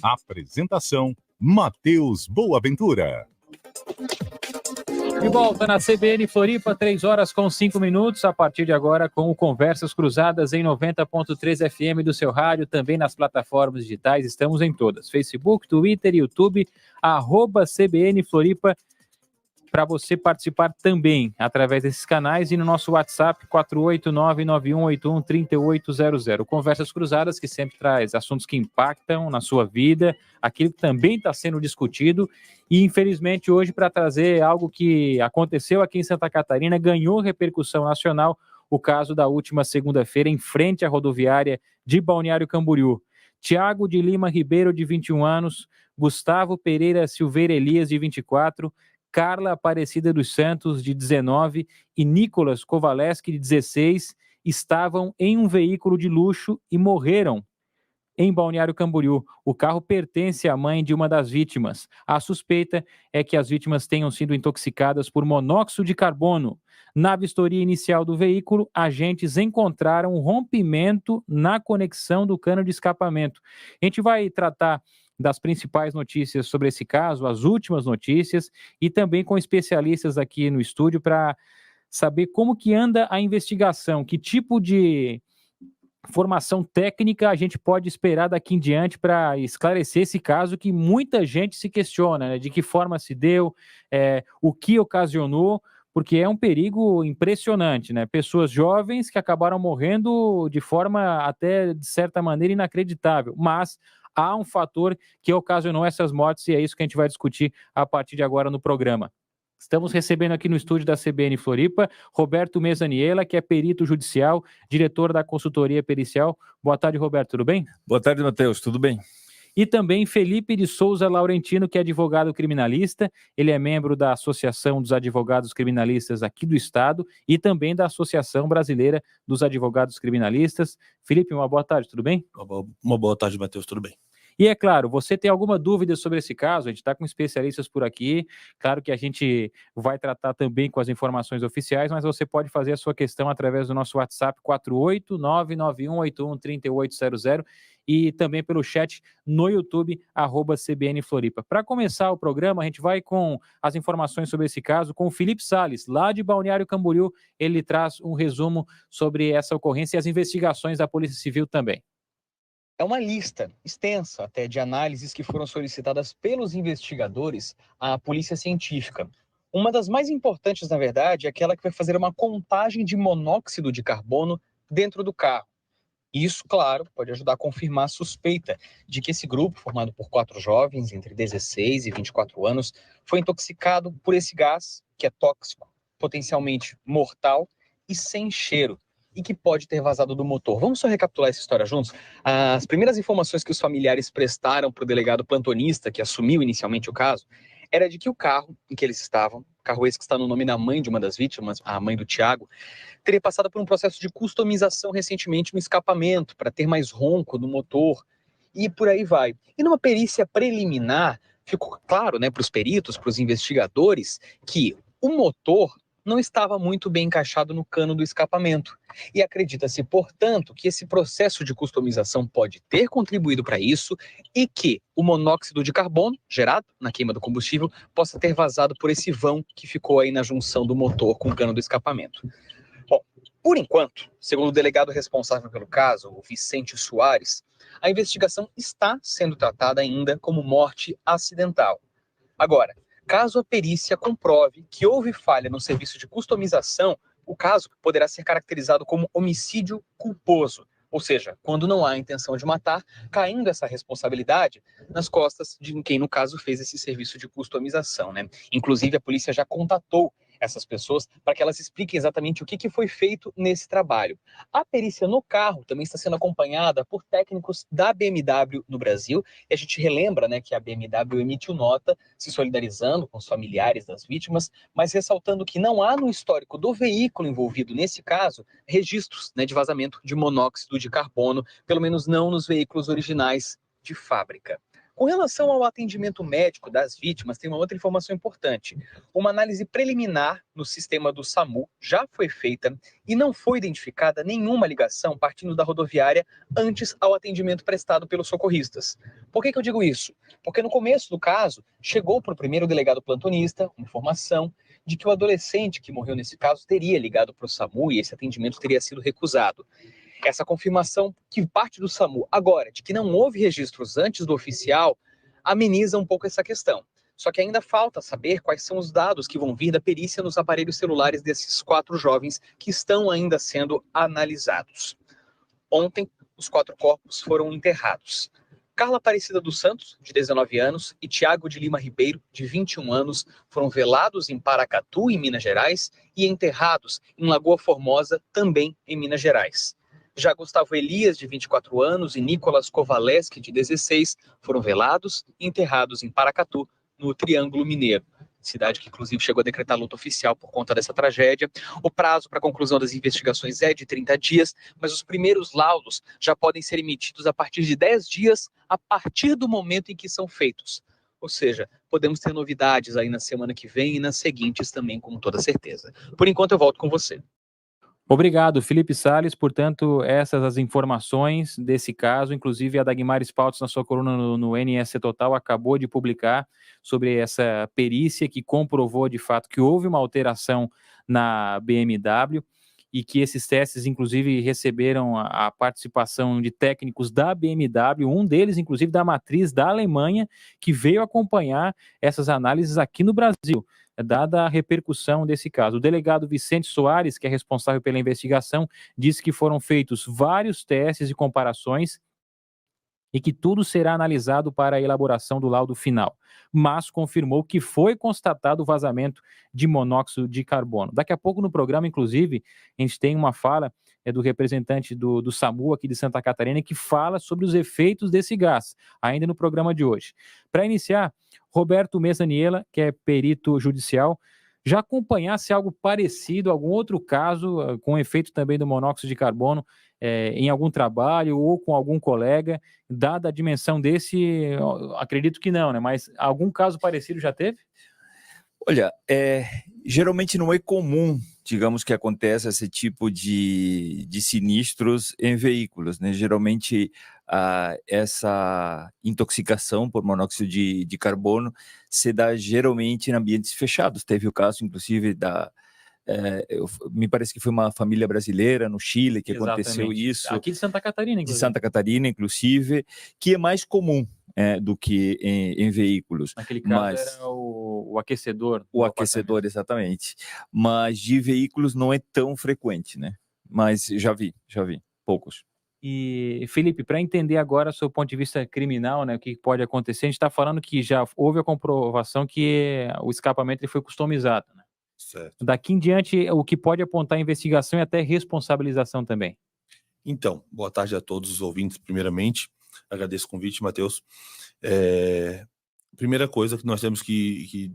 Apresentação: Matheus Boaventura. De volta na CBN Floripa, 3h05, a partir de agora com o Conversas Cruzadas em 90.3 FM do seu rádio, também nas plataformas digitais, estamos em todas, Facebook, Twitter, YouTube, @CBN Floripa, para você participar também através desses canais e no nosso WhatsApp 48991813800. Conversas Cruzadas, que sempre traz assuntos que impactam na sua vida, aquilo que também está sendo discutido, e infelizmente hoje para trazer algo que aconteceu aqui em Santa Catarina, ganhou repercussão nacional, o caso da última segunda-feira em frente à rodoviária de Balneário Camboriú. Tiago de Lima Ribeiro, de 21 anos, Gustavo Pereira Silveira Elias, de 24, Carla Aparecida dos Santos, de 19, e Nicolas Kovaleski, de 16, estavam em um veículo de luxo e morreram em Balneário Camboriú. O carro pertence à mãe de uma das vítimas. A suspeita é que as vítimas tenham sido intoxicadas por monóxido de carbono. Na vistoria inicial do veículo, agentes encontraram um rompimento na conexão do cano de escapamento. A gente vai tratar das principais notícias sobre esse caso, as últimas notícias, e também com especialistas aqui no estúdio para saber como que anda a investigação, que tipo de formação técnica a gente pode esperar daqui em diante para esclarecer esse caso que muita gente se questiona, né? De que forma se deu, o que ocasionou, porque é um perigo impressionante, né? Pessoas jovens que acabaram morrendo de forma até, de certa maneira, inacreditável, mas há um fator que ocasionou essas mortes e é isso que a gente vai discutir a partir de agora no programa. Estamos recebendo aqui no estúdio da CBN Floripa, Roberto Mesaniela, que é perito judicial, diretor da consultoria pericial. Boa tarde, Roberto, tudo bem? Boa tarde, Matheus, tudo bem? E também Felipe de Souza Laurentino, que é advogado criminalista, ele é membro da Associação dos Advogados Criminalistas aqui do Estado e também da Associação Brasileira dos Advogados Criminalistas. Felipe, uma boa tarde, tudo bem? Uma boa tarde, Matheus, tudo bem? E é claro, você tem alguma dúvida sobre esse caso, a gente está com especialistas por aqui, claro que a gente vai tratar também com as informações oficiais, mas você pode fazer a sua questão através do nosso WhatsApp 48991813800 e também pelo chat no YouTube, @CBN Floripa. Para começar o programa, a gente vai com as informações sobre esse caso com o Felipe Salles, lá de Balneário Camboriú, ele traz um resumo sobre essa ocorrência e as investigações da Polícia Civil também. É uma lista extensa até de análises que foram solicitadas pelos investigadores à polícia científica. Uma das mais importantes, na verdade, é aquela que vai fazer uma contagem de monóxido de carbono dentro do carro. Isso, claro, pode ajudar a confirmar a suspeita de que esse grupo, formado por 4 jovens entre 16 e 24 anos, foi intoxicado por esse gás, que é tóxico, potencialmente mortal e sem cheiro, e que pode ter vazado do motor. Vamos só recapitular essa história juntos? As primeiras informações que os familiares prestaram para o delegado plantonista, que assumiu inicialmente o caso, era de que o carro em que eles estavam, carro esse que está no nome da mãe de uma das vítimas, a mãe do Tiago, teria passado por um processo de customização recentemente no escapamento, para ter mais ronco no motor, e por aí vai. E numa perícia preliminar, ficou claro, né, para os peritos, para os investigadores, que o motor não estava muito bem encaixado no cano do escapamento. E acredita-se, portanto, que esse processo de customização pode ter contribuído para isso e que o monóxido de carbono, gerado na queima do combustível, possa ter vazado por esse vão que ficou aí na junção do motor com o cano do escapamento. Bom, por enquanto, segundo o delegado responsável pelo caso, o Vicente Soares, a investigação está sendo tratada ainda como morte acidental. Agora, caso a perícia comprove que houve falha no serviço de customização, o caso poderá ser caracterizado como homicídio culposo, ou seja, quando não há intenção de matar, caindo essa responsabilidade nas costas de quem, no caso, fez esse serviço de customização, né? Inclusive, a polícia já contatou essas pessoas para que elas expliquem exatamente o que foi feito nesse trabalho. A perícia no carro também está sendo acompanhada por técnicos da BMW no Brasil, e a gente relembra, né, que a BMW emitiu nota se solidarizando com os familiares das vítimas, mas ressaltando que não há no histórico do veículo envolvido nesse caso registros, né, de vazamento de monóxido de carbono, pelo menos não nos veículos originais de fábrica. Com relação ao atendimento médico das vítimas, tem uma outra informação importante. Uma análise preliminar no sistema do SAMU já foi feita e não foi identificada nenhuma ligação partindo da rodoviária antes ao atendimento prestado pelos socorristas. Por que eu digo isso? Porque no começo do caso, chegou para o primeiro delegado plantonista uma informação de que o adolescente que morreu nesse caso teria ligado para o SAMU e esse atendimento teria sido recusado. Essa confirmação que parte do SAMU agora, de que não houve registros antes do oficial, ameniza um pouco essa questão. Só que ainda falta saber quais são os dados que vão vir da perícia nos aparelhos celulares desses 4 jovens que estão ainda sendo analisados. Ontem, os 4 corpos foram enterrados. Carla Aparecida dos Santos, de 19 anos, e Tiago de Lima Ribeiro, de 21 anos, foram velados em Paracatu, em Minas Gerais, e enterrados em Lagoa Formosa, também em Minas Gerais. Já Gustavo Elias, de 24 anos, e Nicolas Kovaleski, de 16, foram velados e enterrados em Paracatu, no Triângulo Mineiro, cidade que inclusive chegou a decretar luta oficial por conta dessa tragédia. O prazo para a conclusão das investigações é de 30 dias, mas os primeiros laudos já podem ser emitidos a partir de 10 dias, a partir do momento em que são feitos. Ou seja, podemos ter novidades aí na semana que vem e nas seguintes também, com toda certeza. Por enquanto, eu volto com você. Obrigado, Felipe Salles. Portanto, essas as informações desse caso, inclusive a Dagmar Spaltz, na sua coluna no NS Total, acabou de publicar sobre essa perícia que comprovou de fato que houve uma alteração na BMW e que esses testes, inclusive, receberam a participação de técnicos da BMW, um deles, inclusive, da matriz da Alemanha, que veio acompanhar essas análises aqui no Brasil, dada a repercussão desse caso. O delegado Vicente Soares, que é responsável pela investigação, disse que foram feitos vários testes e comparações e que tudo será analisado para a elaboração do laudo final, mas confirmou que foi constatado o vazamento de monóxido de carbono. Daqui a pouco no programa, inclusive, a gente tem uma fala do representante do SAMU aqui de Santa Catarina que fala sobre os efeitos desse gás, ainda no programa de hoje. Para iniciar, Roberto Mesaniela, que é perito judicial, já acompanhasse algo parecido, algum outro caso com efeito também do monóxido de carbono em algum trabalho ou com algum colega, dada a dimensão desse, acredito que não, né? Mas algum caso parecido já teve? Olha, geralmente não é comum, digamos, que aconteça esse tipo de sinistros em veículos, né? Geralmente essa intoxicação por monóxido de carbono se dá geralmente em ambientes fechados. Teve o caso, inclusive, me parece que foi uma família brasileira no Chile que aconteceu isso. Aqui de Santa Catarina, inclusive. De Santa Catarina, inclusive, que é mais comum do que em veículos. Naquele caso era o aquecedor. O aquecedor, exatamente. Mas de veículos não é tão frequente, né? Mas já vi, poucos. E, Felipe, para entender agora, do seu ponto de vista criminal, né, o que pode acontecer, a gente está falando que já houve a comprovação que o escapamento ele foi customizado, né? Certo. Daqui em diante, o que pode apontar a investigação e até responsabilização também. Então, boa tarde a todos os ouvintes, primeiramente. Agradeço o convite, Matheus. Primeira coisa que nós temos que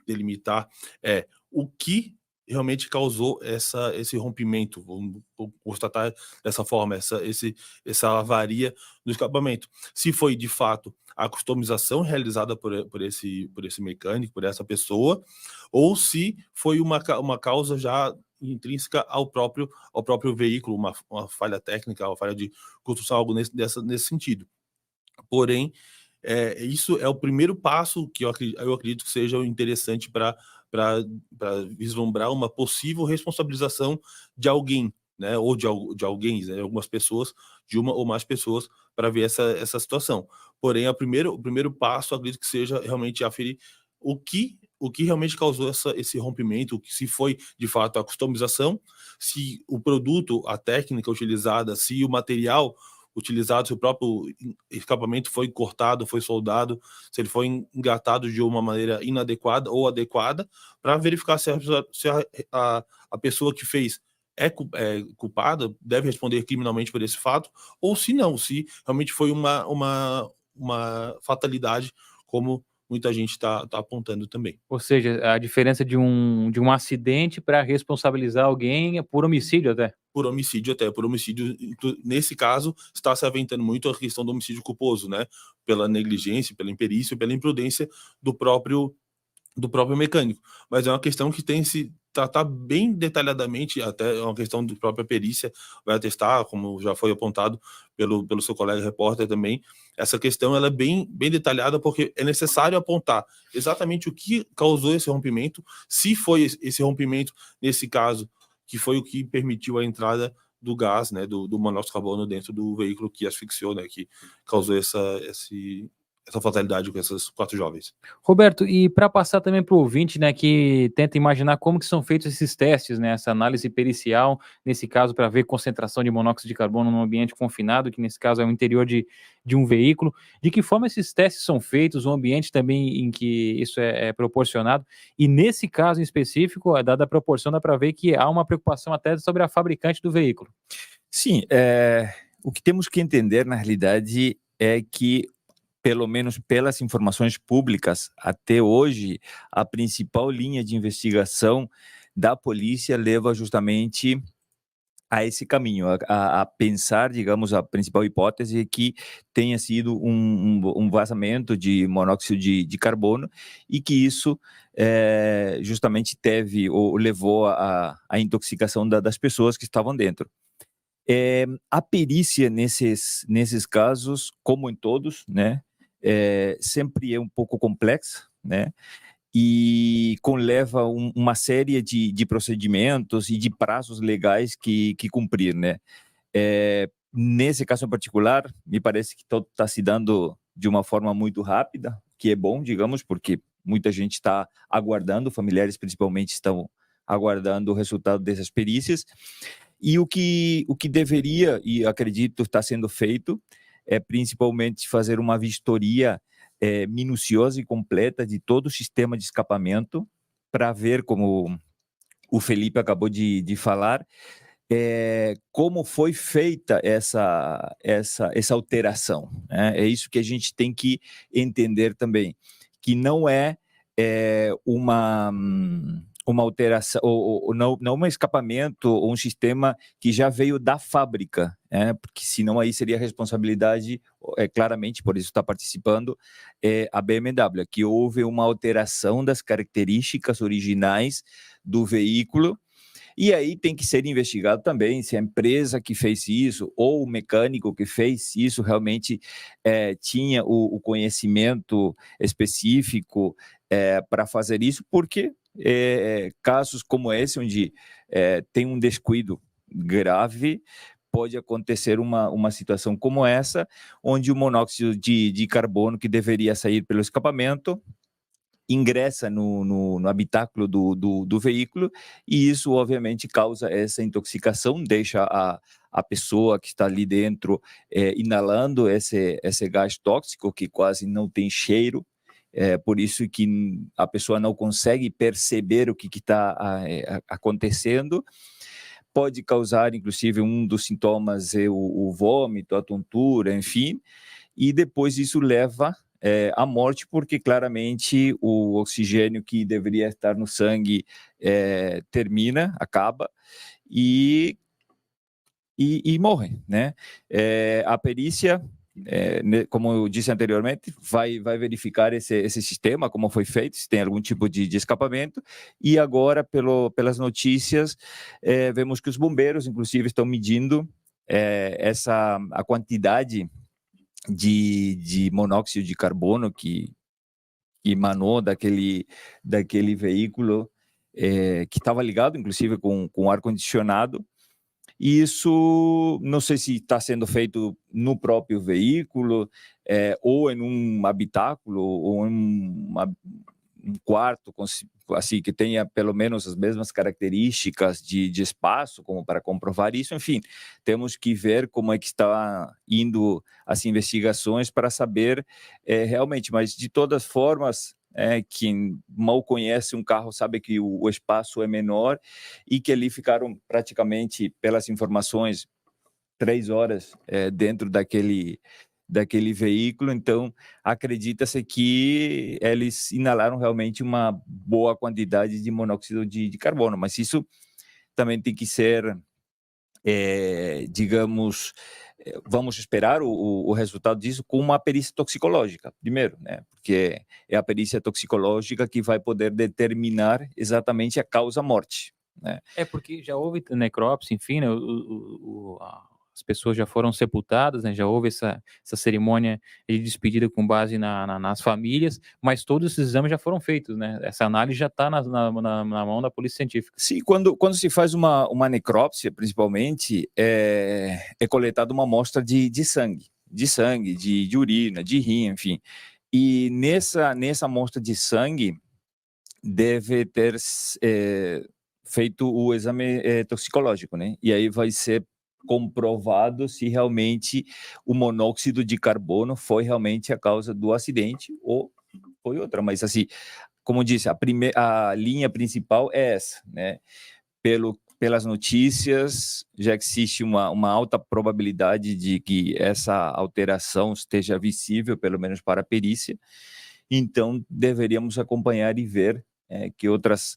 delimitar é o que realmente causou esse rompimento, vamos constatar dessa forma, essa avaria do escapamento. Se foi, de fato, a customização realizada por esse mecânico, por essa pessoa, ou se foi uma causa já intrínseca ao próprio veículo, uma falha técnica, uma falha de construção, algo nesse sentido. Porém, isso é o primeiro passo que eu acredito que seja interessante para vislumbrar uma possível responsabilização de alguém, né, ou de alguém, né, algumas pessoas, de uma ou mais pessoas, para ver essa situação. Porém, o primeiro passo, acredito que seja realmente aferir o que realmente causou esse rompimento, se foi, de fato, a customização, se o produto, a técnica utilizada, se o material utilizado, se o próprio escapamento foi cortado, foi soldado, se ele foi engatado de uma maneira inadequada ou adequada, para verificar se a pessoa que fez é culpada, deve responder criminalmente por esse fato, ou se não, se realmente foi uma fatalidade, como muita gente está apontando também. Ou seja, a diferença de um acidente para responsabilizar alguém por homicídio até. por homicídio, até por homicídio. Nesse caso, está se aventando muito a questão do homicídio culposo, né? Pela negligência, pela imperícia, pela imprudência do próprio mecânico. Mas é uma questão que tem se tratar bem detalhadamente, até é uma questão da própria perícia, vai atestar, como já foi apontado pelo seu colega repórter também. Essa questão ela é bem detalhada, porque é necessário apontar exatamente o que causou esse rompimento, se foi esse rompimento, nesse caso, que foi o que permitiu a entrada do gás, né, do monóxido de carbono dentro do veículo que asfixiou, né, que causou essa fatalidade com essas 4 jovens. Roberto, e para passar também para o ouvinte, né, que tenta imaginar como que são feitos esses testes, né, essa análise pericial, nesse caso, para ver concentração de monóxido de carbono num ambiente confinado, que nesse caso é o interior de um veículo, de que forma esses testes são feitos, o ambiente também em que isso é proporcionado, e nesse caso em específico, dada a proporção, dá para ver que há uma preocupação até sobre a fabricante do veículo. Sim, o que temos que entender, na realidade, é que, pelo menos pelas informações públicas, até hoje, a principal linha de investigação da polícia leva justamente a esse caminho, a pensar, digamos, a principal hipótese é que tenha sido um vazamento de monóxido de carbono e que isso justamente teve ou levou à intoxicação das pessoas que estavam dentro. A perícia nesses casos, como em todos, né, sempre é um pouco complexa, né, e leva uma série de procedimentos e de prazos legais que cumprir, né. Nesse caso em particular, me parece que tudo está se dando de uma forma muito rápida, que é bom, digamos, porque muita gente está aguardando, familiares principalmente estão aguardando o resultado dessas perícias. E o que deveria, e acredito está sendo feito, é principalmente fazer uma vistoria minuciosa e completa de todo o sistema de escapamento, para ver, como o Felipe acabou de falar, como foi feita essa alteração, né? É isso que a gente tem que entender também, que não é uma alteração, ou não um escapamento, ou um sistema que já veio da fábrica, porque senão aí seria responsabilidade, claramente, por isso está participando, a BMW, que houve uma alteração das características originais do veículo, e aí tem que ser investigado também se a empresa que fez isso, ou o mecânico que fez isso, realmente tinha o conhecimento específico para fazer isso, porque casos como esse, onde tem um descuido grave, pode acontecer uma situação como essa, onde o monóxido de carbono que deveria sair pelo escapamento ingressa no habitáculo do veículo, e isso obviamente causa essa intoxicação, deixa a pessoa que está ali dentro inalando esse gás tóxico que quase não tem cheiro, por isso que a pessoa não consegue perceber o que está acontecendo. Pode causar, inclusive, um dos sintomas é o vômito, a tontura, enfim, e depois isso leva à morte, porque claramente o oxigênio que deveria estar no sangue acaba, e morre, né? A perícia, como eu disse anteriormente, vai verificar esse sistema, como foi feito, se tem algum tipo de escapamento, e agora, pelas notícias, vemos que os bombeiros, inclusive, estão medindo a quantidade de monóxido de carbono que emanou daquele veículo, que estava ligado, inclusive, com ar-condicionado. E isso, não sei se está sendo feito no próprio veículo, ou em um habitáculo, ou em um quarto, assim, que tenha pelo menos as mesmas características de espaço, como para comprovar isso. Enfim, temos que ver como é que está indo as investigações para saber realmente, mas de todas formas, quem mal conhece um carro sabe que o espaço é menor, e que ali ficaram praticamente, pelas informações, 3 horas dentro daquele veículo. Então acredita-se que eles inalaram realmente uma boa quantidade de monóxido de carbono, mas isso também tem que ser digamos, vamos esperar o resultado disso com uma perícia toxicológica, primeiro, né? Porque é a perícia toxicológica que vai poder determinar exatamente a causa-morte, né? Porque já houve necrópsia, enfim, né, as pessoas já foram sepultadas, né, já houve essa cerimônia de despedida com base nas famílias, mas todos esses exames já foram feitos, né? Essa análise já está na mão da polícia científica. Sim, quando se faz uma necrópsia, principalmente, é coletada uma amostra de sangue, de urina, de rim, enfim. E nessa amostra de sangue deve ter feito o exame toxicológico, né? E aí vai ser comprovado se realmente o monóxido de carbono foi realmente a causa do acidente ou foi outra. Mas assim, como disse, a linha principal é essa, né? Pelas notícias, já existe uma alta probabilidade de que essa alteração esteja visível, pelo menos para a perícia. Então, deveríamos acompanhar e ver que outras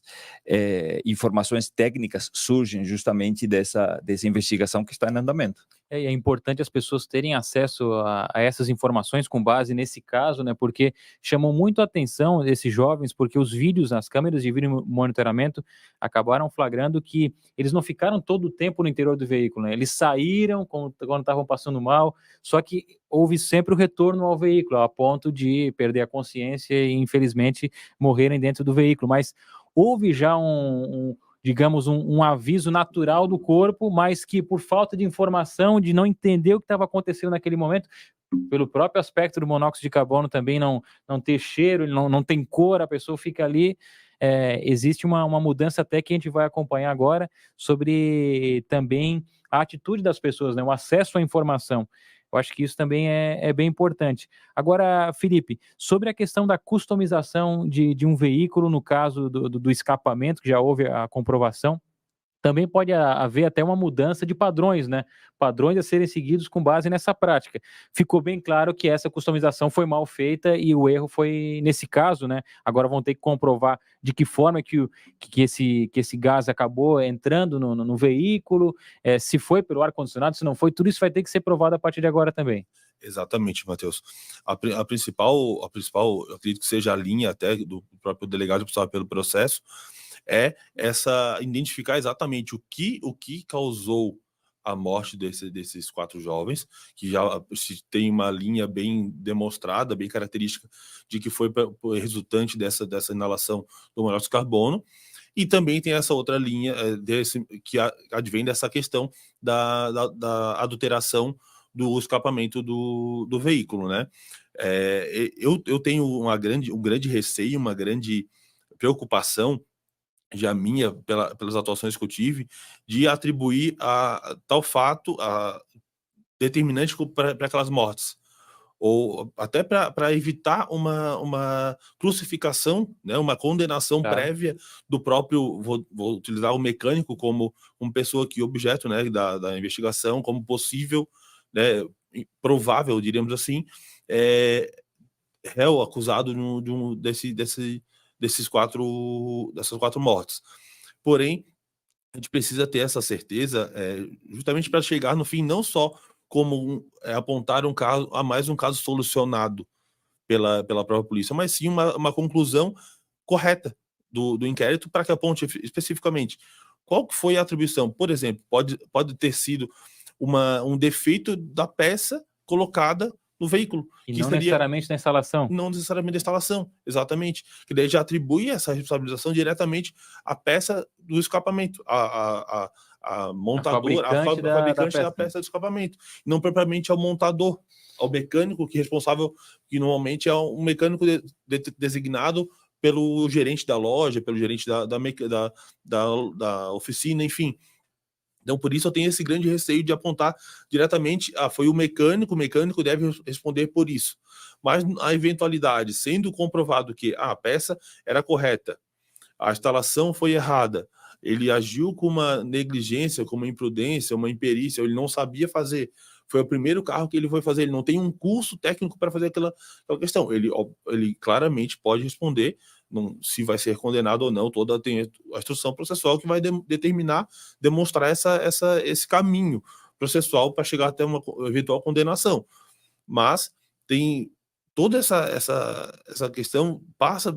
informações técnicas surgem justamente dessa investigação que está em andamento. É importante as pessoas terem acesso a essas informações com base nesse caso, né? Porque chamou muito a atenção esses jovens, porque os vídeos, as câmeras de vídeo monitoramento acabaram flagrando que eles não ficaram todo o tempo no interior do veículo, né? Eles saíram quando estavam passando mal, só que houve sempre o retorno ao veículo, a ponto de perder a consciência e, infelizmente, morrerem dentro do veículo. Mas houve já digamos, um aviso natural do corpo, mas que por falta de informação, de não entender o que estava acontecendo naquele momento, pelo próprio aspecto do monóxido de carbono também não ter cheiro, não tem cor, a pessoa fica ali, existe uma mudança até que a gente vai acompanhar agora sobre também a atitude das pessoas, né, o acesso à informação. Eu acho que isso também é bem importante. Agora, Felipe, sobre a questão da customização de um veículo, no caso do escapamento, que já houve a comprovação, também pode haver até uma mudança de padrões, né? Padrões a serem seguidos com base nessa prática. Ficou bem claro que essa customização foi mal feita e o erro foi nesse caso, né? Agora vão ter que comprovar de que forma que esse gás acabou entrando no veículo, se foi pelo ar-condicionado, se não foi, tudo isso vai ter que ser provado a partir de agora também. Exatamente, Matheus. A principal, eu acredito que seja a linha até do próprio delegado responsável pelo processo, é identificar exatamente o que causou a morte desses 4 jovens, que já tem uma linha bem demonstrada, bem característica de que foi resultante dessa inalação do monóxido de carbono, e também tem essa outra linha que advém dessa questão da adulteração do escapamento do veículo, né? Eu tenho um grande receio, uma grande preocupação, já minha, pelas atuações que eu tive, de atribuir a tal fato a determinante para aquelas mortes, ou até para evitar uma crucificação, né, uma condenação prévia do próprio, vou utilizar o mecânico como pessoa que objeto, né, da investigação, como possível, né, provável, diríamos assim, réu acusado dessas 4 mortes. Porém, a gente precisa ter essa certeza, justamente para chegar no fim, não só como apontar mais um caso solucionado pela própria polícia, mas sim uma conclusão correta do inquérito, para que aponte especificamente qual que foi a atribuição. Por exemplo, pode ter sido um defeito da peça colocada no veículo. E não necessariamente da instalação. Não necessariamente da instalação, exatamente. Que daí já atribui essa responsabilização diretamente à peça do escapamento, a montadora, a fabricante da peça do escapamento, não propriamente ao montador, ao mecânico que é responsável, que normalmente é um mecânico designado pelo gerente da loja, pelo gerente da oficina, enfim. Então, por isso eu tenho esse grande receio de apontar diretamente, foi o mecânico deve responder por isso. Mas a eventualidade, sendo comprovado que a peça era correta, a instalação foi errada, ele agiu com uma negligência, com uma imprudência, uma imperícia, ele não sabia fazer, foi o primeiro carro que ele foi fazer, ele não tem um curso técnico para fazer aquela questão, ele claramente pode responder se vai ser condenado ou não, toda tem a instrução processual que vai demonstrar esse caminho processual para chegar até uma eventual condenação. Mas tem toda essa questão passa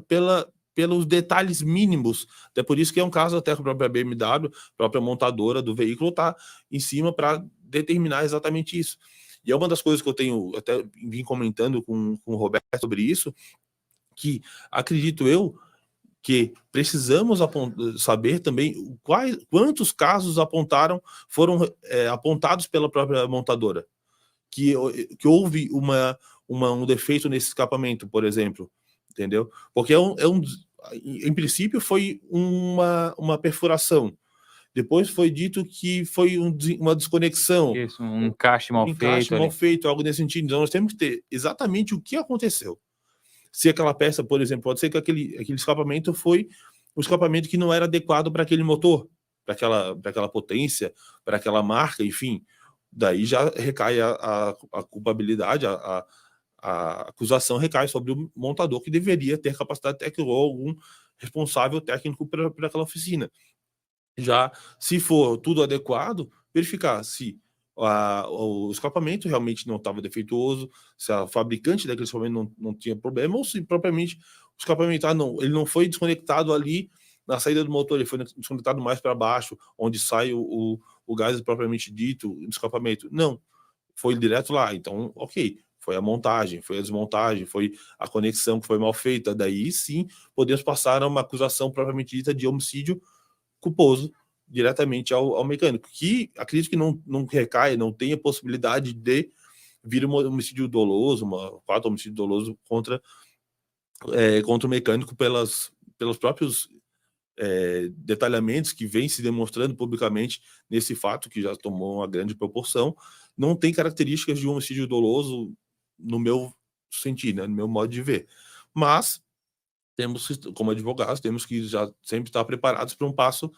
pelos detalhes mínimos, até por isso que é um caso até que a própria BMW, a própria montadora do veículo está em cima para determinar exatamente isso. E é uma das coisas que eu tenho, até vim comentando com o Roberto sobre isso, que acredito eu que precisamos saber também quantos casos foram apontados pela própria montadora, que houve um defeito nesse escapamento, por exemplo, entendeu? Porque em princípio foi uma perfuração, depois foi dito que foi uma desconexão. Isso, um encaixe mal feito. Um encaixe mal feito, algo nesse sentido. Então nós temos que ter exatamente o que aconteceu. Se aquela peça, por exemplo, pode ser que aquele escapamento foi um escapamento que não era adequado para aquele motor, para aquela potência, para aquela marca, enfim. Daí já recai a culpabilidade, a acusação recai sobre o montador, que deveria ter capacidade técnica ou algum responsável técnico para aquela oficina. Já, se for tudo adequado, verificar se o escapamento realmente não estava defeituoso, se a fabricante daquele escapamento não tinha problema, ou se propriamente o escapamento, ele não foi desconectado ali na saída do motor, ele foi desconectado mais para baixo, onde sai o gás propriamente dito do escapamento. Não, foi direto lá. Então, ok, foi a montagem, foi a desmontagem, foi a conexão que foi mal feita. Daí sim, podemos passar a uma acusação propriamente dita de homicídio culposo diretamente ao mecânico, que acredito que não recaia, não tenha possibilidade de vir um homicídio doloso, fato homicídio doloso contra o mecânico pelos próprios detalhamentos que vem se demonstrando publicamente nesse fato, que já tomou uma grande proporção. Não tem características de um homicídio doloso no meu sentido, né, no meu modo de ver. Mas como advogados, temos que já sempre estar preparados para um passo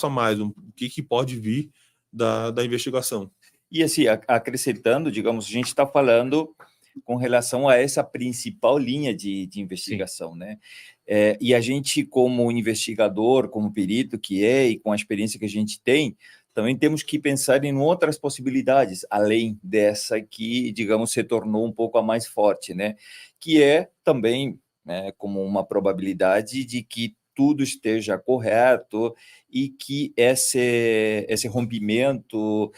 a mais, o que pode vir da investigação. E assim, acrescentando, digamos, a gente está falando com relação a essa principal linha de investigação, Sim. né? E a gente, como investigador, como perito que e com a experiência que a gente tem, também temos que pensar em outras possibilidades, além dessa que, digamos, se tornou um pouco a mais forte, né? Que é também como uma probabilidade de que tudo esteja correto e que esse rompimento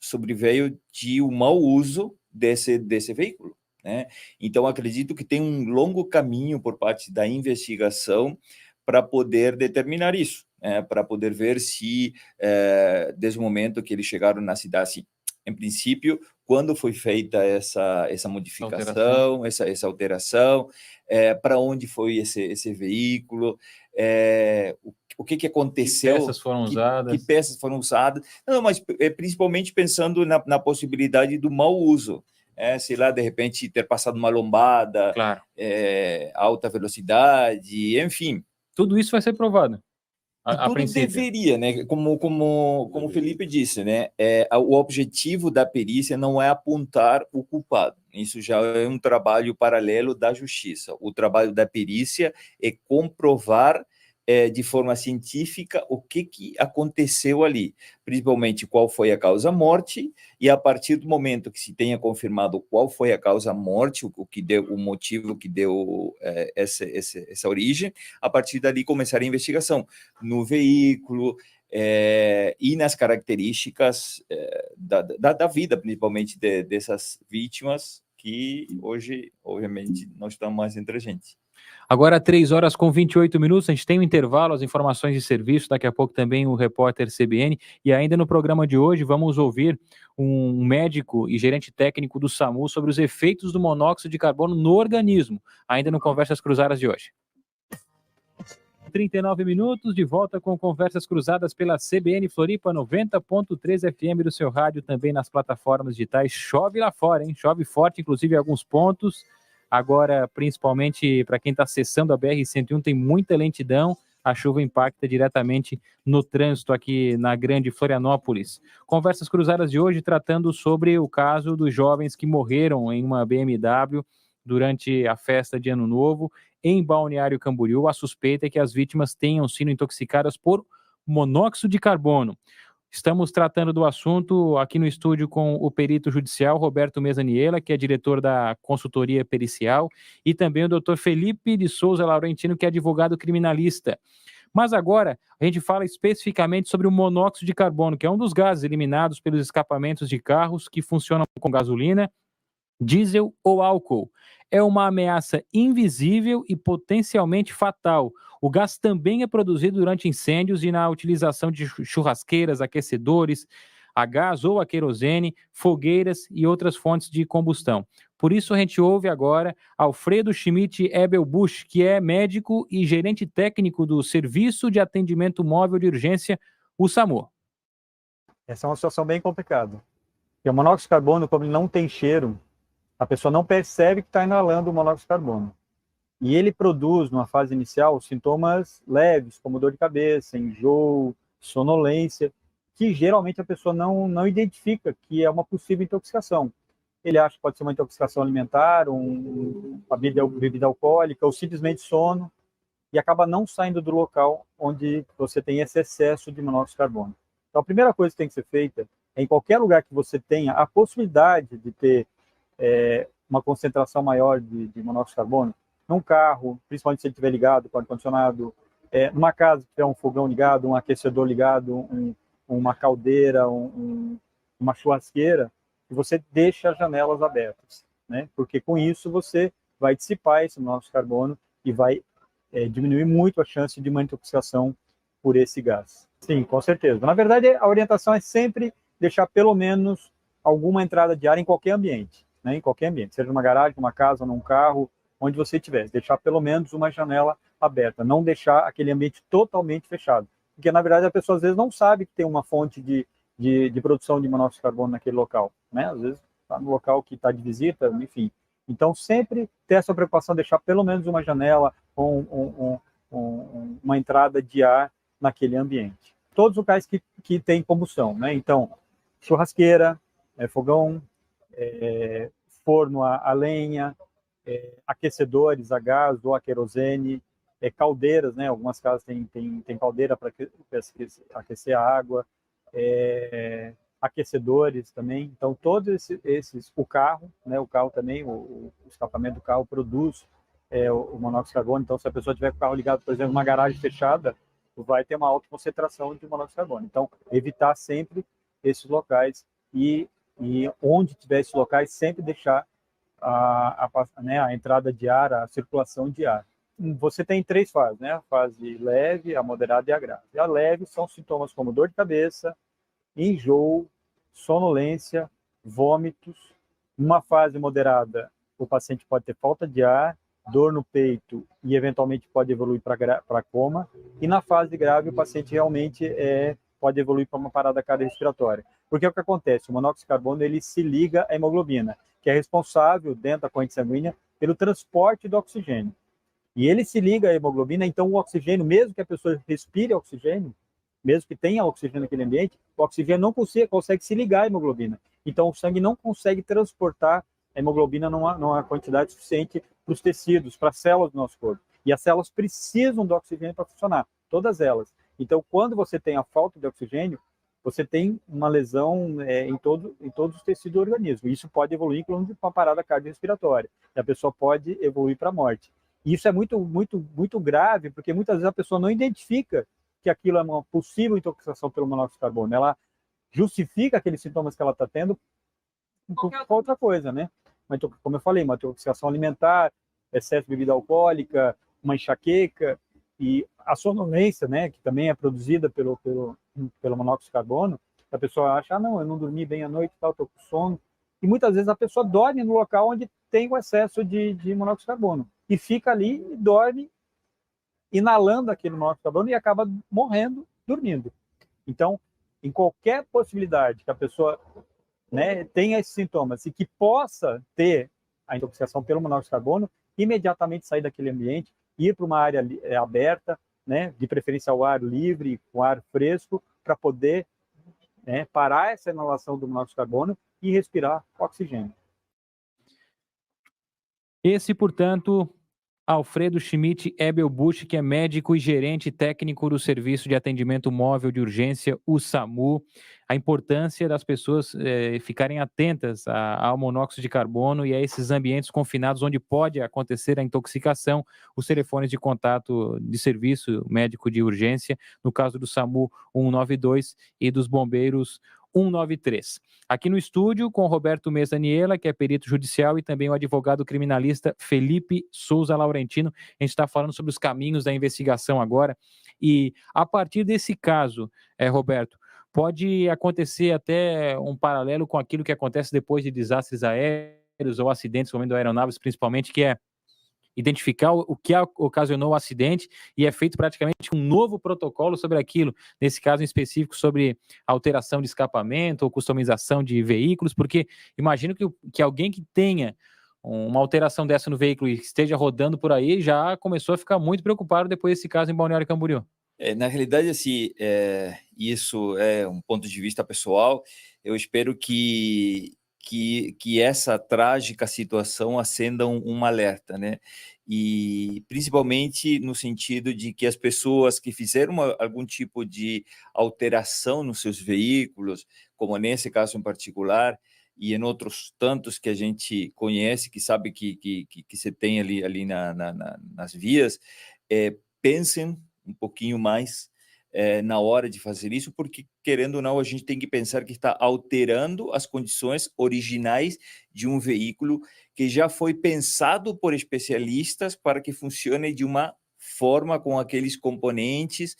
sobreveio de um mau uso desse veículo, né? Então, acredito que tem um longo caminho por parte da investigação para poder determinar isso, para poder ver se, desde o momento que eles chegaram na cidade, assim, em princípio, quando foi feita essa modificação, essa alteração, para onde foi esse veículo, o que aconteceu, que peças foram usadas. Que peças foram usadas. Não, mas principalmente pensando na possibilidade do mau uso. Sei lá, de repente, ter passado uma lombada, claro. Alta velocidade, enfim. Tudo isso vai ser provado. Tudo deveria, né? Como o Felipe disse, né? O objetivo da perícia não é apontar o culpado. Isso já é um trabalho paralelo da justiça. O trabalho da perícia é comprovar de forma científica o que aconteceu ali, principalmente qual foi a causa-morte, e a partir do momento que se tenha confirmado qual foi a causa-morte, o motivo que deu essa origem, a partir dali começar a investigação no veículo e nas características da vida, principalmente dessas vítimas que hoje, obviamente, não estão mais entre a gente. Agora, 3h28, a gente tem um intervalo, as informações de serviço, daqui a pouco também o repórter CBN, e ainda no programa de hoje vamos ouvir um médico e gerente técnico do SAMU sobre os efeitos do monóxido de carbono no organismo, ainda no Conversas Cruzadas de hoje. 39 minutos, de volta com Conversas Cruzadas pela CBN Floripa 90.3 FM do seu rádio, também nas plataformas digitais. Chove lá fora, hein? Chove forte, inclusive em alguns pontos. Agora, principalmente para quem está acessando a BR-101, tem muita lentidão. A chuva impacta diretamente no trânsito aqui na Grande Florianópolis. Conversas Cruzadas de hoje tratando sobre o caso dos jovens que morreram em uma BMW durante a festa de Ano Novo em Balneário Camboriú. A suspeita é que as vítimas tenham sido intoxicadas por monóxido de carbono. Estamos tratando do assunto aqui no estúdio com o perito judicial Roberto Mesaniela, que é diretor da consultoria pericial, e também o Dr. Felipe de Souza Laurentino, que é advogado criminalista. Mas agora a gente fala especificamente sobre o monóxido de carbono, que é um dos gases eliminados pelos escapamentos de carros que funcionam com gasolina, diesel ou álcool. É uma ameaça invisível e potencialmente fatal. O gás também é produzido durante incêndios e na utilização de churrasqueiras, aquecedores, a gás ou a querosene, fogueiras e outras fontes de combustão. Por isso a gente ouve agora Alfredo Schmidt Ebelbusch, que é médico e gerente técnico do Serviço de Atendimento Móvel de Urgência, o SAMU. Essa é uma situação bem complicada. Porque o monóxido de carbono, como ele não tem cheiro, a pessoa não percebe que está inalando o monóxido de carbono. E ele produz, numa fase inicial, sintomas leves, como dor de cabeça, enjoo, sonolência, que geralmente a pessoa não identifica que é uma possível intoxicação. Ele acha que pode ser uma intoxicação alimentar, uma bebida alcoólica, ou simplesmente sono, e acaba não saindo do local onde você tem esse excesso de monóxido de carbono. Então, a primeira coisa que tem que ser feita é, em qualquer lugar que você tenha a possibilidade de ter uma concentração maior de monóxido de carbono, num carro, principalmente se ele estiver ligado com ar-condicionado, numa casa que tiver um fogão ligado, um aquecedor ligado, uma caldeira, uma churrasqueira, e você deixa as janelas abertas, né? Porque com isso você vai dissipar esse monóxido de carbono e vai diminuir muito a chance de uma intoxicação por esse gás. Sim, com certeza. Na verdade, a orientação é sempre deixar pelo menos alguma entrada de ar em qualquer ambiente, né? Em qualquer ambiente, seja numa garagem, numa casa, num carro, onde você estiver, deixar pelo menos uma janela aberta, não deixar aquele ambiente totalmente fechado. Porque, na verdade, a pessoa às vezes não sabe que tem uma fonte de produção de monóxido de carbono naquele local, né? Às vezes está no local que está de visita, enfim. Então, sempre ter essa preocupação, deixar pelo menos uma janela ou uma entrada de ar naquele ambiente. Todos os locais que tem combustão, né? Então, churrasqueira, fogão, forno a lenha, aquecedores a gás ou a querosene, caldeiras, né? Algumas casas têm caldeira para aquecer a água, aquecedores também. Então, todos esses, o carro, né? O carro também, o escapamento do carro produz o monóxido de carbono. Então, se a pessoa tiver com o carro ligado, por exemplo, numa garagem fechada, vai ter uma alta concentração de monóxido de carbono. Então, evitar sempre esses locais e onde tiver esses locais, sempre deixar a entrada de ar, a circulação de ar. Você tem 3 fases, né? A fase leve, a moderada e a grave. A leve são sintomas como dor de cabeça, enjoo, sonolência, vômitos. Numa fase moderada, o paciente pode ter falta de ar, dor no peito e eventualmente pode evoluir para coma. E na fase grave, o paciente realmente pode evoluir para uma parada cardiorrespiratória. Porque o que acontece? O monóxido de carbono ele se liga à hemoglobina, que é responsável, dentro da corrente sanguínea, pelo transporte do oxigênio. E ele se liga à hemoglobina, então o oxigênio, mesmo que a pessoa respire oxigênio, mesmo que tenha oxigênio naquele ambiente, o oxigênio não consegue se ligar à hemoglobina. Então o sangue não consegue transportar a hemoglobina numa quantidade suficiente para os tecidos, para as células do nosso corpo. E as células precisam do oxigênio para funcionar, todas elas. Então, quando você tem a falta de oxigênio, você tem uma lesão em todos os tecidos do organismo. Isso pode evoluir, inclusive, para uma parada cardiorrespiratória. E a pessoa pode evoluir para a morte. E isso é muito, muito, muito grave, porque muitas vezes a pessoa não identifica que aquilo é uma possível intoxicação pelo monóxido de carbono. Ela justifica aqueles sintomas que ela está tendo com outra coisa, né? Como eu falei, uma intoxicação alimentar, excesso de bebida alcoólica, uma enxaqueca e a sonolência, né? Que também é produzida pelo monóxido de carbono. A pessoa acha, não, eu não dormi bem à noite, estou com sono. E muitas vezes a pessoa dorme no local onde tem o excesso de monóxido de carbono. E fica ali e dorme inalando aquele monóxido de carbono e acaba morrendo dormindo. Então, em qualquer possibilidade que a pessoa tenha esses sintomas e que possa ter a intoxicação pelo monóxido de carbono, imediatamente sair daquele ambiente, ir para uma área aberta, né, de preferência ao ar livre, com ar fresco, para poder parar essa inalação do monóxido de carbono e respirar oxigênio. Esse, portanto, Alfredo Schmidt Ebelbusch, que é médico e gerente técnico do Serviço de Atendimento Móvel de Urgência, o SAMU. A importância das pessoas ficarem atentas ao monóxido de carbono e a esses ambientes confinados onde pode acontecer a intoxicação. Os telefones de contato de serviço médico de urgência, no caso do SAMU 192 e dos bombeiros 193. Aqui no estúdio, com Roberto Mesaniela, que é perito judicial, e também o advogado criminalista Felipe Souza Laurentino. A gente está falando sobre os caminhos da investigação agora. E a partir desse caso, Roberto, pode acontecer até um paralelo com aquilo que acontece depois de desastres aéreos ou acidentes envolvendo aeronaves, principalmente, que é identificar o que ocasionou o acidente e é feito praticamente um novo protocolo sobre aquilo, nesse caso em específico sobre alteração de escapamento ou customização de veículos, porque imagino que alguém que tenha uma alteração dessa no veículo e esteja rodando por aí já começou a ficar muito preocupado depois desse caso em Balneário Camboriú. Na realidade, assim, isso é um ponto de vista pessoal. Eu espero que essa trágica situação acenda um alerta, né? E principalmente no sentido de que as pessoas que fizeram algum tipo de alteração nos seus veículos, como nesse caso em particular, e em outros tantos que a gente conhece, que sabe que você tem ali nas vias, pensem um pouquinho mais na hora de fazer isso, porque, querendo ou não, a gente tem que pensar que está alterando as condições originais de um veículo que já foi pensado por especialistas para que funcione de uma forma com aqueles componentes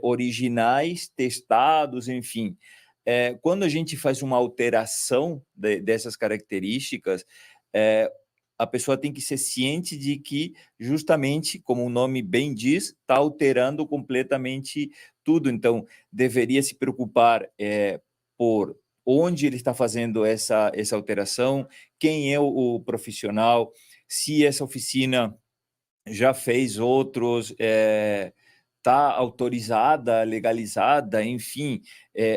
originais, testados, enfim. Quando a gente faz uma alteração dessas características, a pessoa tem que ser ciente de que, justamente, como o nome bem diz, está alterando completamente tudo. Então, deveria se preocupar por onde ele está fazendo essa alteração, quem é o profissional, se essa oficina já fez outros, está autorizada, legalizada, enfim.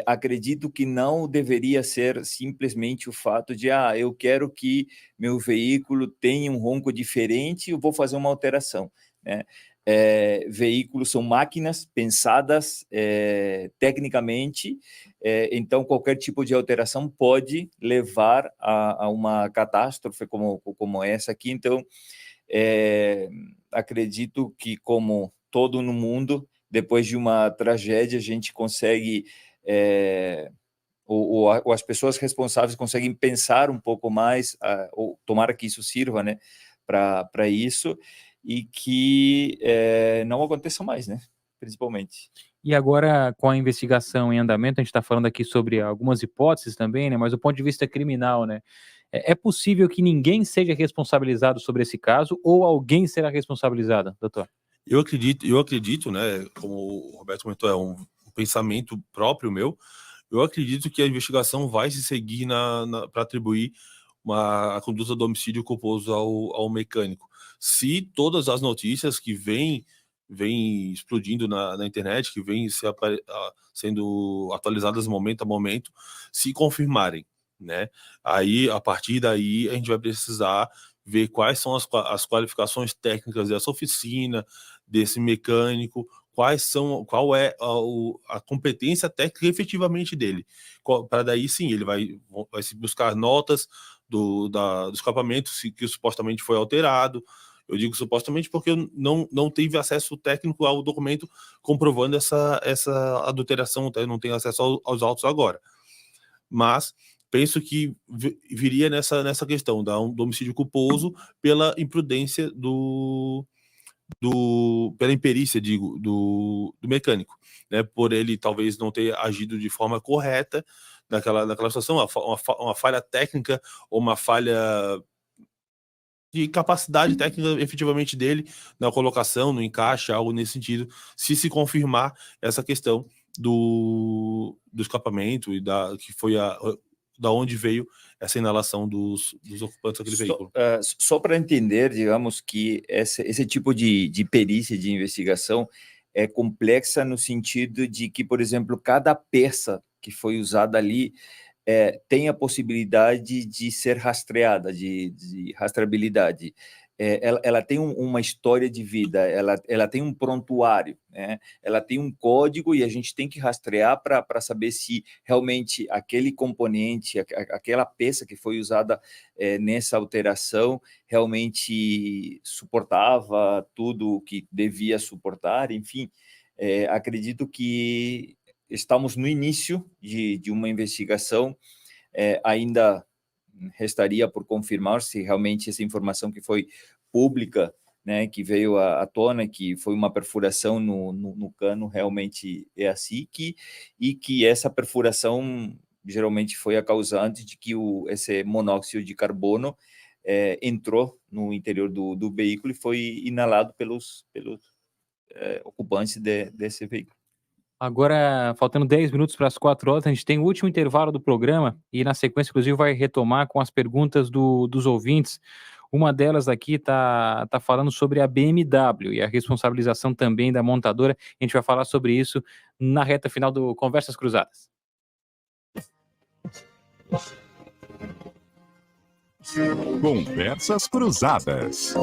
Acredito que não deveria ser simplesmente o fato de, eu quero que meu veículo tenha um ronco diferente, eu vou fazer uma alteração, né? Veículos são máquinas pensadas tecnicamente, então qualquer tipo de alteração pode levar a uma catástrofe como essa aqui. Então, acredito que, como todo no mundo, depois de uma tragédia, a gente consegue, ou as pessoas responsáveis conseguem pensar um pouco mais, ou tomara que isso sirva, né, para isso, e que não aconteça mais, né, principalmente. E agora, com a investigação em andamento, a gente está falando aqui sobre algumas hipóteses também, né, mas do ponto de vista criminal, né, é possível que ninguém seja responsabilizado sobre esse caso, ou alguém será responsabilizado, doutor? Eu acredito, né, como o Roberto comentou, é um pensamento próprio meu. Eu acredito que a investigação vai se seguir para atribuir a conduta do homicídio culposo ao mecânico. Se todas as notícias que vêm explodindo na internet, que vêm sendo atualizadas momento a momento, se confirmarem, né? Aí, a partir daí, a gente vai precisar ver quais são as qualificações técnicas dessa oficina, desse mecânico, qual é a competência técnica efetivamente dele. Para daí sim, ele vai se buscar notas do escapamento que supostamente foi alterado. Eu digo supostamente porque eu não tive acesso técnico ao documento comprovando essa adulteração, não tenho acesso aos autos agora. Mas penso que viria nessa questão do homicídio culposo pela imprudência pela imperícia, digo, do mecânico, né? Por ele talvez não ter agido de forma correta naquela situação, uma falha técnica ou uma falha de capacidade técnica efetivamente dele na colocação, no encaixe, algo nesse sentido, se confirmar essa questão do escapamento e que foi da onde veio essa inalação dos ocupantes daquele veículo. Só para entender, digamos que esse tipo de perícia, de investigação, é complexa no sentido de que, por exemplo, cada peça que foi usada ali tem a possibilidade de ser rastreada, de rastreabilidade. ela tem uma história de vida, ela tem um prontuário, né? Ela tem um código e a gente tem que rastrear para saber se realmente aquele componente, aquela peça que foi usada nessa alteração realmente suportava tudo o que devia suportar, enfim. Acredito que estamos no início de uma investigação, ainda restaria por confirmar se realmente essa informação que foi pública, né, que veio à tona, que foi uma perfuração no cano, realmente é assim, e que essa perfuração geralmente foi a causante de que esse monóxido de carbono entrou no interior do veículo e foi inalado pelos ocupantes desse veículo. Agora, faltando 10 minutos para as 4 horas, a gente tem o último intervalo do programa e, na sequência, inclusive, vai retomar com as perguntas dos ouvintes. Uma delas aqui tá falando sobre a BMW e a responsabilização também da montadora. A gente vai falar sobre isso na reta final do Conversas Cruzadas. Conversas Cruzadas.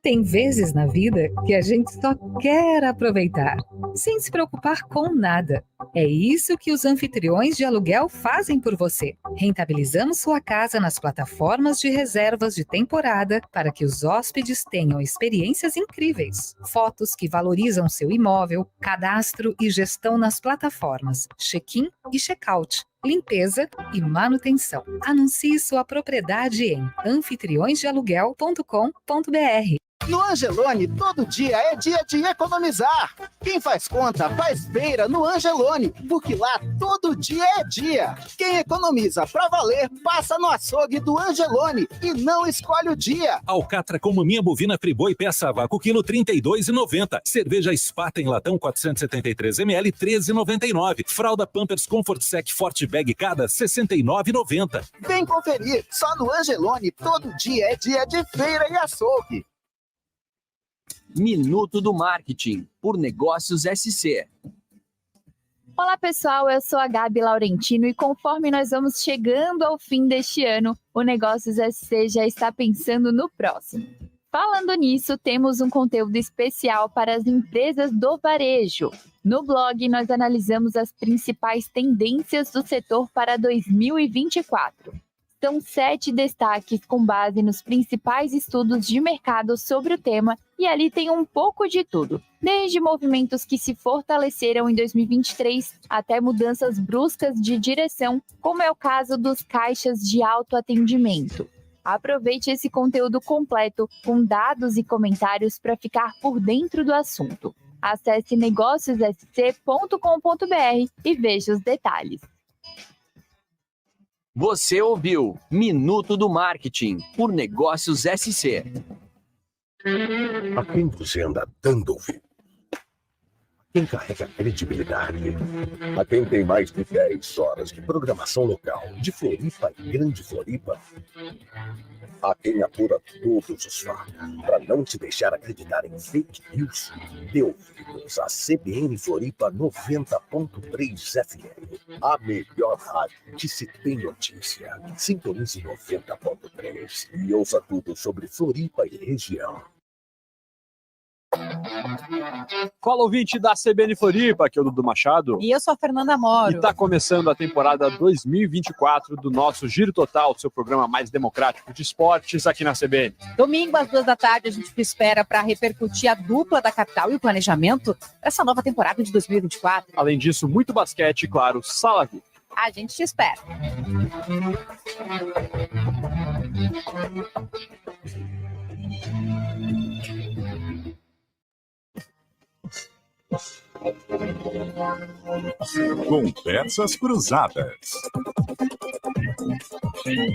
Tem vezes na vida que a gente só quer aproveitar, sem se preocupar com nada. É isso que os anfitriões de aluguel fazem por você. Rentabilizamos sua casa nas plataformas de reservas de temporada para que os hóspedes tenham experiências incríveis. Fotos que valorizam seu imóvel, cadastro e gestão nas plataformas, check-in e check-out. Limpeza e manutenção. Anuncie sua propriedade em anfitriõesdealuguel.com.br. No Angelone, todo dia é dia de economizar. Quem faz conta, faz feira no Angelone, porque lá todo dia é dia. Quem economiza pra valer, passa no açougue do Angelone e não escolhe o dia. Alcatra com maminha bovina Friboi peça a vácuo quilo R$ 32,90. Cerveja Spata em latão 473 ml, R$ 13,99. Fralda Pampers Comfort Sec Forte Bag cada R$ 69,90. Vem conferir, só no Angelone todo dia é dia de feira e açougue. Minuto do Marketing, por Negócios SC. Olá pessoal, eu sou a Gabi Laurentino e conforme nós vamos chegando ao fim deste ano, o Negócios SC já está pensando no próximo. Falando nisso, temos um conteúdo especial para as empresas do varejo. No blog, nós analisamos as principais tendências do setor para 2024. São 7 destaques com base nos principais estudos de mercado sobre o tema e ali tem um pouco de tudo, desde movimentos que se fortaleceram em 2023 até mudanças bruscas de direção, como é o caso dos caixas de autoatendimento. Aproveite esse conteúdo completo com dados e comentários para ficar por dentro do assunto. Acesse negóciossc.com.br e veja os detalhes. Você ouviu Minuto do Marketing, por Negócios SC. A quem você anda dando ouvido? Quem carrega credibilidade? A quem tem mais de 10 horas de programação local de Floripa e Grande Floripa? A quem apura todos os fatos para não te deixar acreditar em fake news? Dê ouvidos à CBN Floripa 90.3 FM. A melhor rádio que se tem notícia. Sintonize 90.3 e ouça tudo sobre Floripa e região. Fala, ouvinte da CBN Floripa, aqui é o Dudu Machado. E eu sou a Fernanda Moro. E está começando a temporada 2024 do nosso Giro Total, seu programa mais democrático de esportes aqui na CBN. Domingo, às 2h, a gente te espera para repercutir a dupla da capital e o planejamento dessa nova temporada de 2024. Além disso, muito basquete e, claro, Sala VIP. A gente te espera. Conversas Cruzadas.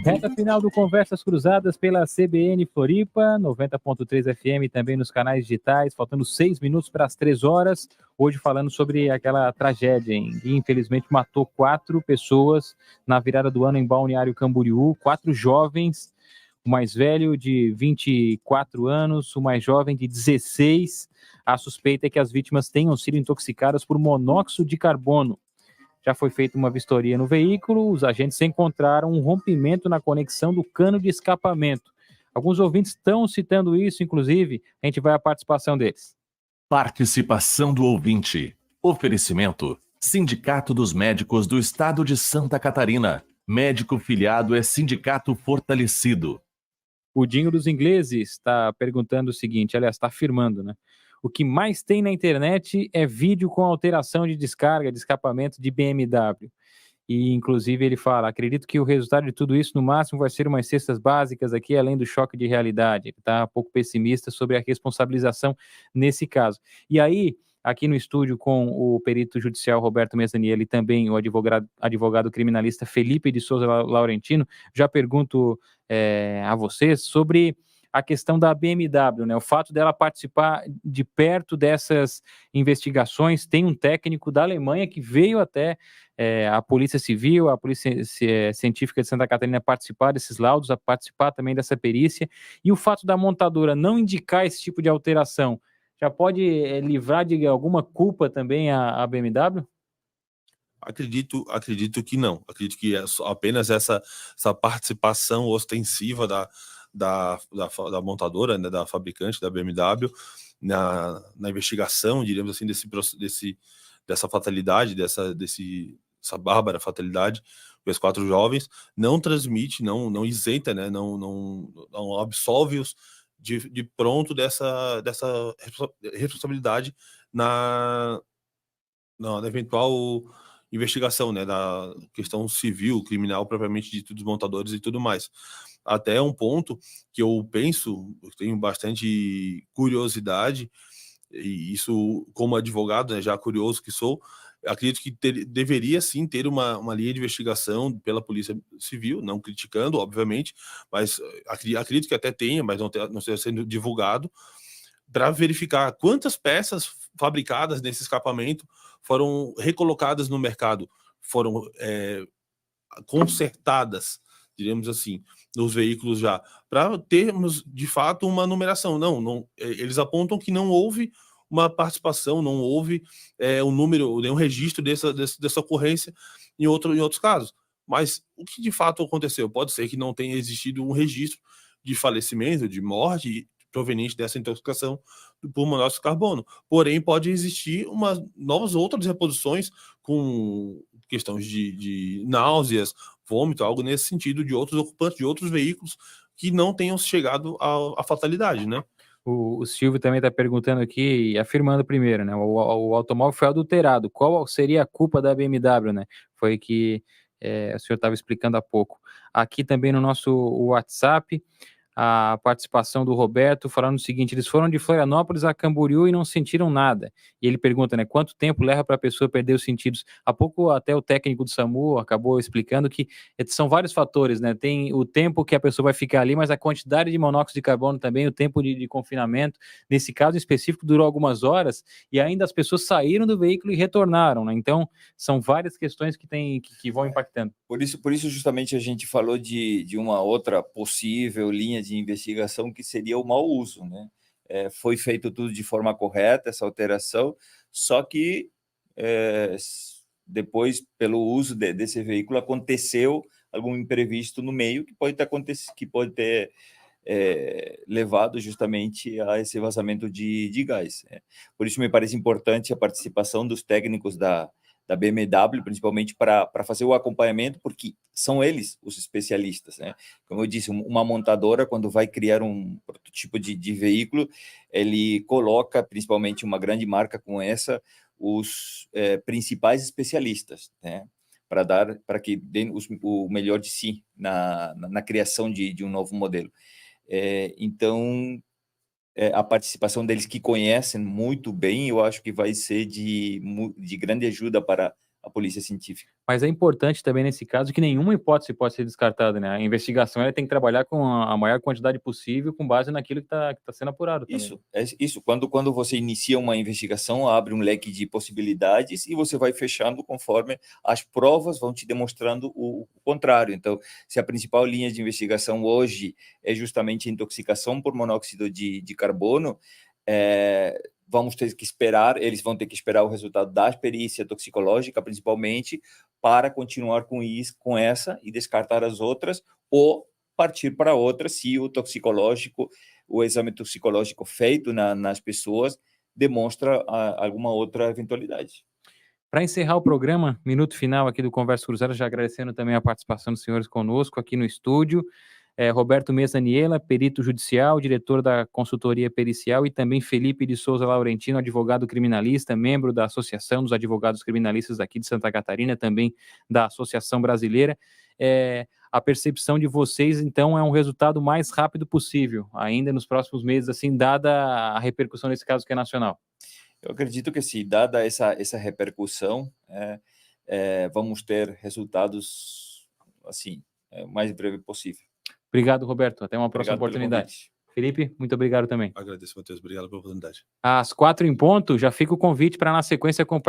Reta final do Conversas Cruzadas pela CBN Floripa, 90.3 FM, também nos canais digitais, faltando 6 minutos para as 3 horas. Hoje falando sobre aquela tragédia que infelizmente matou 4 pessoas na virada do ano em Balneário Camboriú, 4 jovens, o mais velho de 24 anos, o mais jovem de 16. A suspeita é que as vítimas tenham sido intoxicadas por monóxido de carbono. já foi feita uma vistoria no veículo, os agentes encontraram um rompimento na conexão do cano de escapamento. Alguns ouvintes estão citando isso, inclusive, a gente vai à participação deles. Participação do ouvinte. Oferecimento: Sindicato dos Médicos do Estado de Santa Catarina. Médico filiado é sindicato fortalecido. O Dinho dos Ingleses está perguntando o seguinte, aliás, está afirmando, né? O que mais tem na internet é vídeo com alteração de descarga, de escapamento de BMW. E, inclusive, ele fala, acredito que o resultado de tudo isso, no máximo, vai ser umas cestas básicas aqui, além do choque de realidade. Ele está um pouco pessimista sobre a responsabilização nesse caso. E aí, aqui no estúdio com o perito judicial Roberto Mezzaniello e também o advogado criminalista Felipe de Souza Laurentino, já pergunto a vocês sobre a questão da BMW, né? O fato dela participar de perto dessas investigações. Tem um técnico da Alemanha que veio até a Polícia Civil, a Polícia Científica de Santa Catarina participar desses laudos, a participar também dessa perícia, e o fato da montadora não indicar esse tipo de alteração já pode livrar de alguma culpa também a BMW? Acredito que não. Acredito que é apenas essa participação ostensiva da montadora, né, da fabricante da BMW na investigação, diríamos assim, dessa fatalidade, dessa bárbara fatalidade com os 4 jovens, não transmite, não isenta, né, não absolve-os de pronto dessa responsabilidade na eventual investigação, né, da questão civil, criminal, propriamente dito, dos montadores e tudo mais. Até um ponto que eu tenho bastante curiosidade, e isso como advogado, né, já curioso que sou, acredito que deveria sim ter uma linha de investigação pela Polícia Civil, não criticando, obviamente, mas acredito que até tenha, mas não esteja sendo divulgado, para verificar quantas peças fabricadas nesse escapamento foram recolocadas no mercado, foram consertadas, diremos assim, nos veículos já, para termos de fato uma numeração. Não, eles apontam que não houve uma participação, não houve um número, nenhum registro dessa ocorrência em outros casos. Mas o que de fato aconteceu? Pode ser que não tenha existido um registro de falecimento, de morte proveniente dessa intoxicação por monóxido de carbono. Porém, pode existir novas outras reposições com questões de náuseas, vômito, algo nesse sentido, de outros ocupantes de outros veículos que não tenham chegado à fatalidade, né? O Silvio também está perguntando aqui, e afirmando primeiro, né? O automóvel foi adulterado. Qual seria a culpa da BMW, né? Foi que o senhor estava explicando há pouco. Aqui também no nosso WhatsApp, a participação do Roberto falando o seguinte, eles foram de Florianópolis a Camboriú e não sentiram nada. E ele pergunta, né, quanto tempo leva para a pessoa perder os sentidos? Há pouco até o técnico do SAMU acabou explicando que são vários fatores, né? Tem o tempo que a pessoa vai ficar ali, mas a quantidade de monóxido de carbono também, o tempo de confinamento. Nesse caso específico durou algumas horas e ainda as pessoas saíram do veículo e retornaram, né? Então, são várias questões que vão impactando. Por isso justamente a gente falou de uma outra possível linha de investigação que seria o mau uso, né? Foi feito tudo de forma correta, essa alteração, só que depois, pelo uso desse veículo, aconteceu algum imprevisto no meio que pode ter levado justamente a esse vazamento de gás. Por isso me parece importante a participação dos técnicos da BMW, principalmente para fazer o acompanhamento, porque são eles os especialistas, né? Como eu disse, uma montadora, quando vai criar um protótipo de veículo, ele coloca, principalmente uma grande marca como essa, os principais especialistas, né? Para que deem o melhor de si na criação de um novo modelo. Então, a participação deles que conhecem muito bem, eu acho que vai ser de grande ajuda para a polícia científica. Mas é importante também nesse caso que nenhuma hipótese pode ser descartada, né? A investigação ela tem que trabalhar com a maior quantidade possível com base naquilo que tá sendo apurado também. Isso. Quando você inicia uma investigação, abre um leque de possibilidades e você vai fechando conforme as provas vão te demonstrando o contrário. Então, se a principal linha de investigação hoje é justamente a intoxicação por monóxido de carbono, vamos ter que esperar, eles vão ter que esperar o resultado da perícia toxicológica, principalmente, para continuar com isso, com essa e descartar as outras, ou partir para outra se o exame toxicológico feito nas pessoas demonstra alguma outra eventualidade. Para encerrar o programa, minuto final aqui do Conversa Cruzada, já agradecendo também a participação dos senhores conosco aqui no estúdio. Roberto Mesaniela, perito judicial, diretor da consultoria pericial, e também Felipe de Souza Laurentino, advogado criminalista, membro da Associação dos Advogados Criminalistas aqui de Santa Catarina, também da Associação Brasileira. A percepção de vocês, então, é um resultado mais rápido possível, ainda nos próximos meses, assim, dada a repercussão desse caso que é nacional? Eu acredito que sim, dada essa repercussão, vamos ter resultados, assim, o mais breve possível. Obrigado, Roberto. Até uma próxima Obrigado pelo oportunidade. Felipe, muito obrigado também. Agradeço, Matheus. Obrigado pela oportunidade. Às 4h, já fica o convite para, na sequência, acompanhar